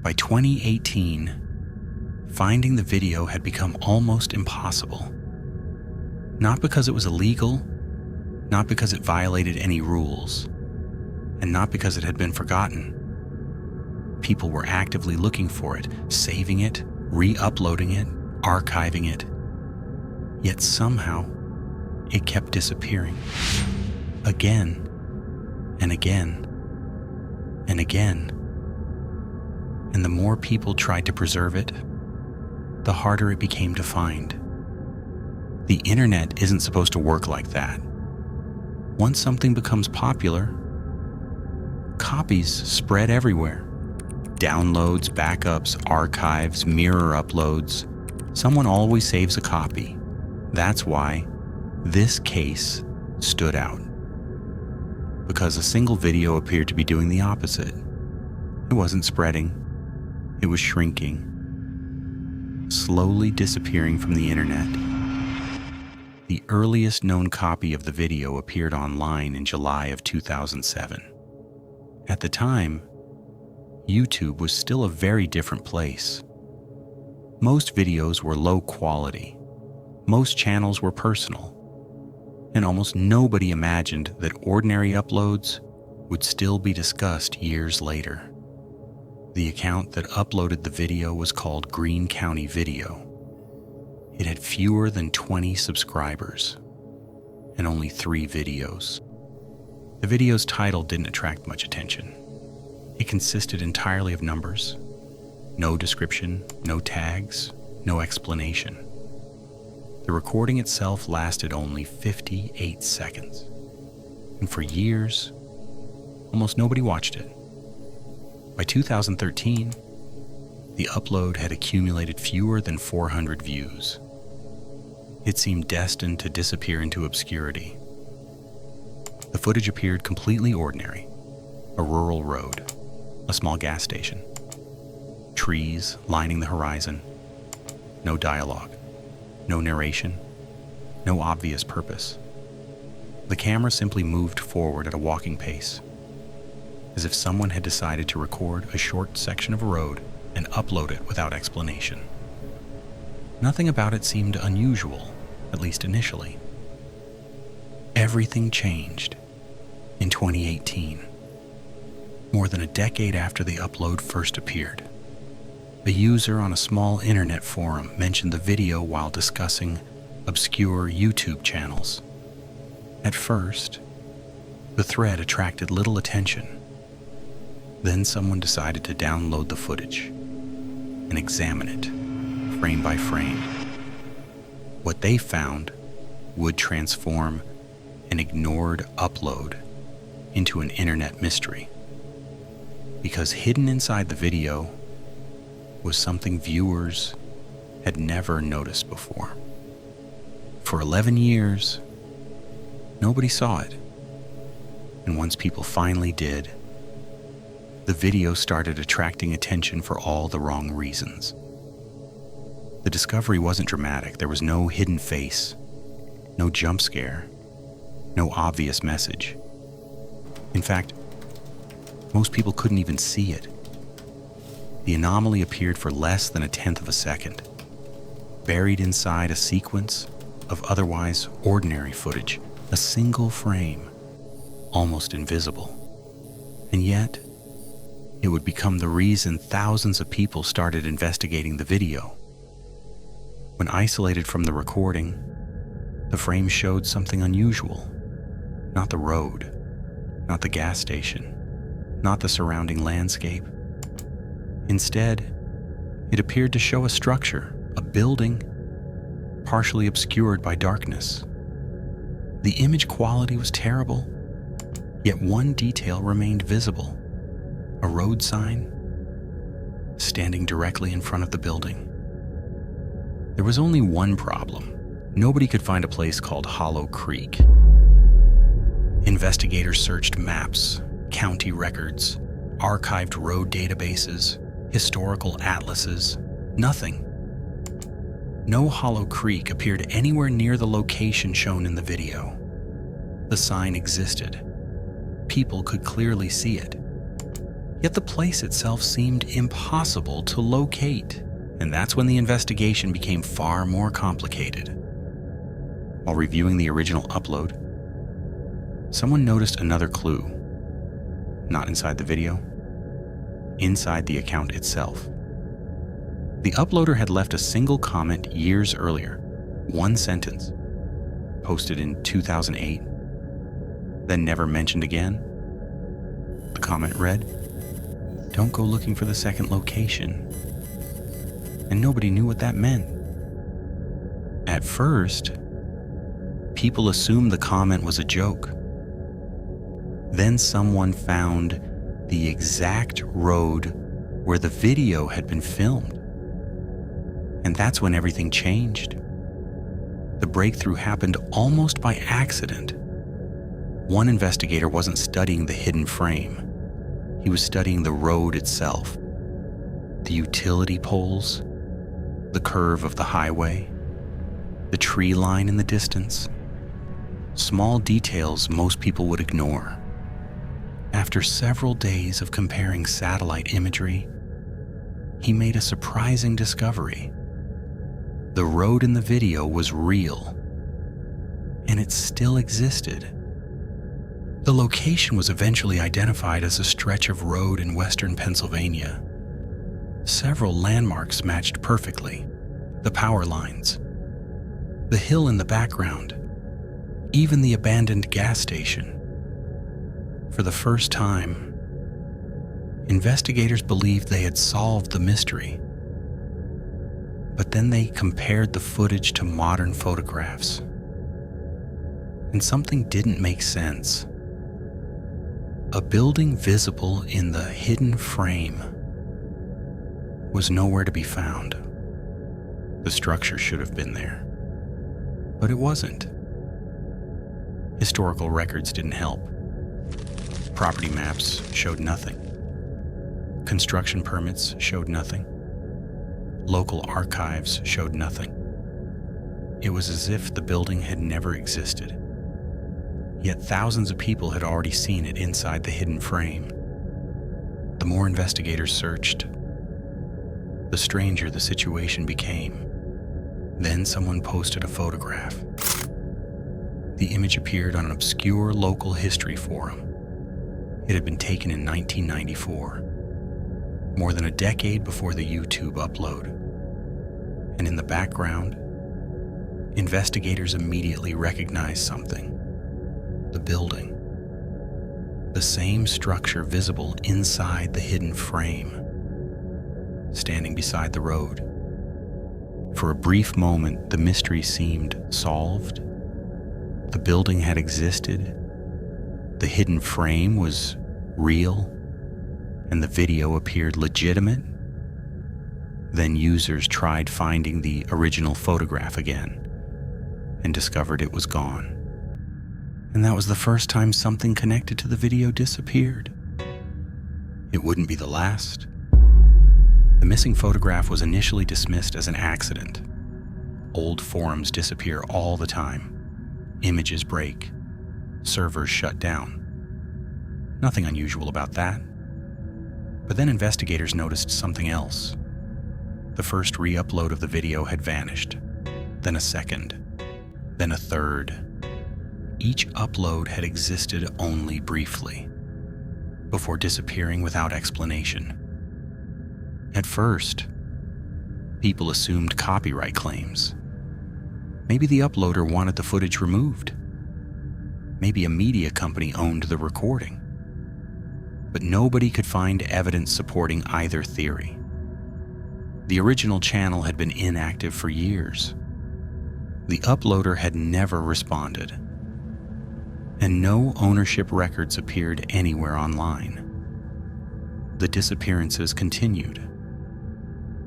By 2018, finding the video had become almost impossible. Not because it was illegal, not because it violated any rules, and not because it had been forgotten. People were actively looking for it, saving it, re-uploading it, archiving it. Yet somehow, it kept disappearing. Again, and again, and again. And the more people tried to preserve it, the harder it became to find. The internet isn't supposed to work like that. Once something becomes popular, copies spread everywhere. Downloads, backups, archives, mirror uploads. Someone always saves a copy. That's why this case stood out. Because a single video appeared to be doing the opposite. It wasn't spreading. It was shrinking. Slowly disappearing from the internet. The earliest known copy of the video appeared online in July of 2007. At the time, YouTube was still a very different place. Most videos were low quality. Most channels were personal. And almost nobody imagined that ordinary uploads would still be discussed years later. The account that uploaded the video was called Green County Video. It had fewer than 20 subscribers and only 3 videos. The video's title didn't attract much attention. It consisted entirely of numbers, no description, no tags, no explanation. The recording itself lasted only 58 seconds. And for years, almost nobody watched it. By 2013, the upload had accumulated fewer than 400 views. It seemed destined to disappear into obscurity. The footage appeared completely ordinary. A rural road, a small gas station, trees lining the horizon, no dialogue, no narration, no obvious purpose. The camera simply moved forward at a walking pace, as if someone had decided to record a short section of a road and upload it without explanation. Nothing about it seemed unusual, at least initially. Everything changed in 2018, more than a decade after the upload first appeared. A user on a small internet forum mentioned the video while discussing obscure YouTube channels. At first, the thread attracted little attention. Then someone decided to download the footage and examine it, frame by frame. What they found would transform an ignored upload into an internet mystery. Because hidden inside the video was something viewers had never noticed before. For 11 years, nobody saw it. And once people finally did, the video started attracting attention for all the wrong reasons. The discovery wasn't dramatic. There was no hidden face, no jump scare, no obvious message. In fact, most people couldn't even see it. The anomaly appeared for less than 1/10 of a second, buried inside a sequence of otherwise ordinary footage, a single frame, almost invisible. And yet, it would become the reason thousands of people started investigating the video. When isolated from the recording, the frame showed something unusual. Not the road, not the gas station, not the surrounding landscape. Instead, it appeared to show a structure, a building, partially obscured by darkness. The image quality was terrible, yet one detail remained visible: a road sign standing directly in front of the building. There was only one problem. Nobody could find a place called Hollow Creek. Investigators searched maps, county records, archived road databases, historical atlases. Nothing. No Hollow Creek appeared anywhere near the location shown in the video. The sign existed. People could clearly see it. Yet the place itself seemed impossible to locate, and that's when the investigation became far more complicated. While reviewing the original upload, someone noticed another clue. Not inside the video, inside the account itself. The uploader had left a single comment years earlier, one sentence, posted in 2008, then never mentioned again. The comment read, "Don't go looking for the second location." And nobody knew what that meant. At first, people assumed the comment was a joke. Then someone found the exact road where the video had been filmed. And that's when everything changed. The breakthrough happened almost by accident. One investigator wasn't studying the hidden frame. He was studying the road itself, the utility poles, the curve of the highway, the tree line in the distance. Small details most people would ignore. After several days of comparing satellite imagery, he made a surprising discovery. The road in the video was real, and it still existed. The location was eventually identified as a stretch of road in western Pennsylvania. Several landmarks matched perfectly: the power lines, the hill in the background, even the abandoned gas station. For the first time, investigators believed they had solved the mystery. But then they compared the footage to modern photographs, and something didn't make sense. A building visible in the hidden frame was nowhere to be found. The structure should have been there, but it wasn't. Historical records didn't help. Property maps showed nothing. Construction permits showed nothing. Local archives showed nothing. It was as if the building had never existed. Yet thousands of people had already seen it inside the hidden frame. The more investigators searched, the stranger the situation became. Then someone posted a photograph. The image appeared on an obscure local history forum. It had been taken in 1994, more than a decade before the YouTube upload. And in the background, investigators immediately recognized something. The building. The same structure visible inside the hidden frame, standing beside the road. For a brief moment, the mystery seemed solved. The building had existed. The hidden frame was real, and the video appeared legitimate. Then users tried finding the original photograph again and discovered it was gone. And that was the first time something connected to the video disappeared. It wouldn't be the last. The missing photograph was initially dismissed as an accident. Old forums disappear all the time. Images break. Servers shut down. Nothing unusual about that. But then investigators noticed something else. The first re-upload of the video had vanished, then a second, then a third. Each upload had existed only briefly, before disappearing without explanation. At first, people assumed copyright claims. Maybe the uploader wanted the footage removed. Maybe a media company owned the recording. But nobody could find evidence supporting either theory. The original channel had been inactive for years. The uploader had never responded, and no ownership records appeared anywhere online. The disappearances continued.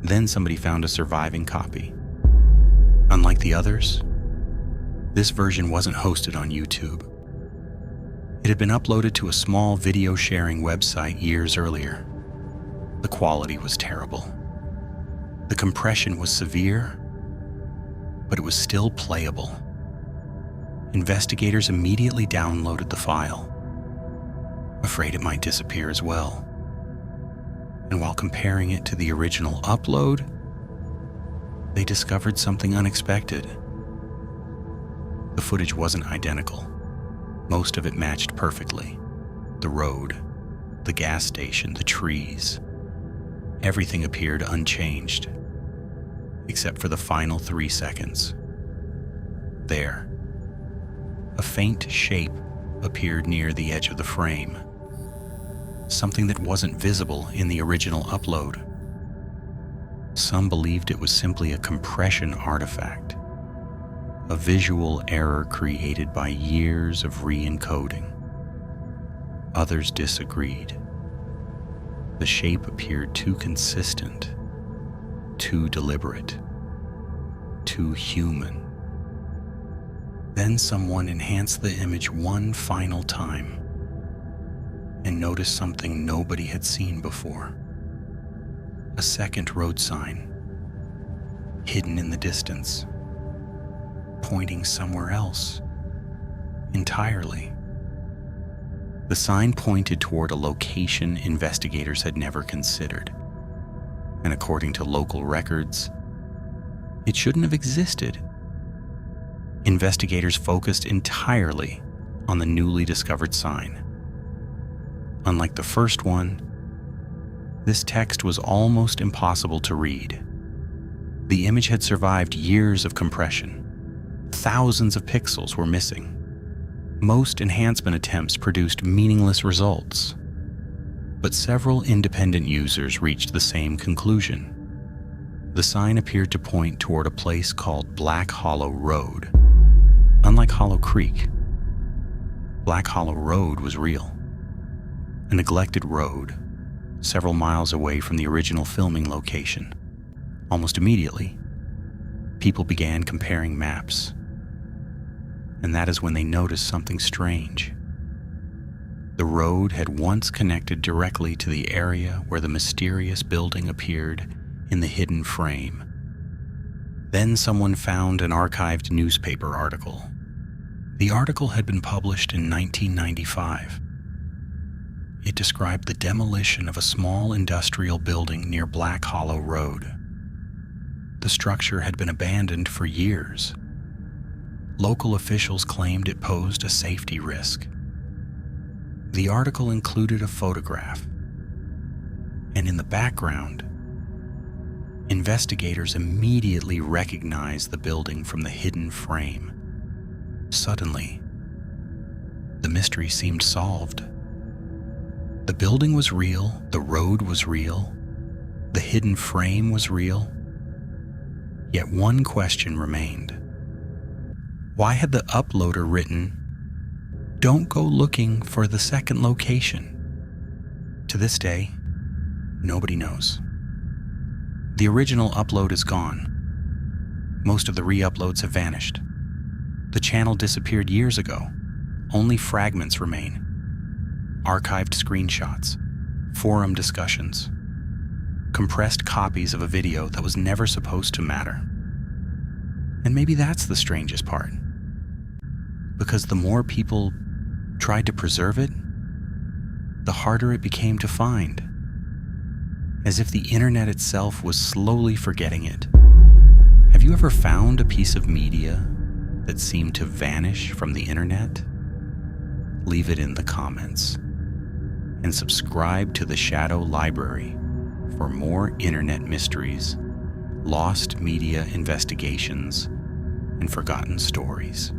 Then somebody found a surviving copy. Unlike the others, this version wasn't hosted on YouTube. It had been uploaded to a small video sharing website years earlier. The quality was terrible. The compression was severe, but it was still playable. Investigators immediately downloaded the file, afraid it might disappear as well. And while comparing it to the original upload, they discovered something unexpected. The footage wasn't identical. Most of it matched perfectly. The road, the gas station, the trees. Everything appeared unchanged, except for the final 3 seconds. There, a faint shape appeared near the edge of the frame. Something that wasn't visible in the original upload. Some believed it was simply a compression artifact, a visual error created by years of re-encoding. Others disagreed. The shape appeared too consistent, too deliberate, too human. Then someone enhanced the image one final time and noticed something nobody had seen before. A second road sign, hidden in the distance, pointing somewhere else entirely. The sign pointed toward a location investigators had never considered, and according to local records, it shouldn't have existed. Investigators focused entirely on the newly discovered sign. Unlike the first one, this text was almost impossible to read. The image had survived years of compression. Thousands of pixels were missing. Most enhancement attempts produced meaningless results. But several independent users reached the same conclusion. The sign appeared to point toward a place called Black Hollow Road. Unlike Hollow Creek, Black Hollow Road was real. A neglected road, several miles away from the original filming location. Almost immediately, people began comparing maps. And that is when they noticed something strange. The road had once connected directly to the area where the mysterious building appeared in the hidden frame. Then someone found an archived newspaper article. The article had been published in 1995. It described the demolition of a small industrial building near Black Hollow Road. The structure had been abandoned for years. Local officials claimed it posed a safety risk. The article included a photograph, and in the background, investigators immediately recognized the building from the hidden frame. Suddenly, the mystery seemed solved. The building was real, the road was real, the hidden frame was real. Yet one question remained. Why had the uploader written, "Don't go looking for the second location"? To this day, nobody knows. The original upload is gone. Most of the re-uploads have vanished. The channel disappeared years ago. Only fragments remain. Archived screenshots, forum discussions, compressed copies of a video that was never supposed to matter. And maybe that's the strangest part. Because the more people tried to preserve it, the harder it became to find. As if the internet itself was slowly forgetting it. Have you ever found a piece of media that seemed to vanish from the internet? Leave it in the comments. And subscribe to the Shadow Library for more internet mysteries, lost media investigations, and forgotten stories.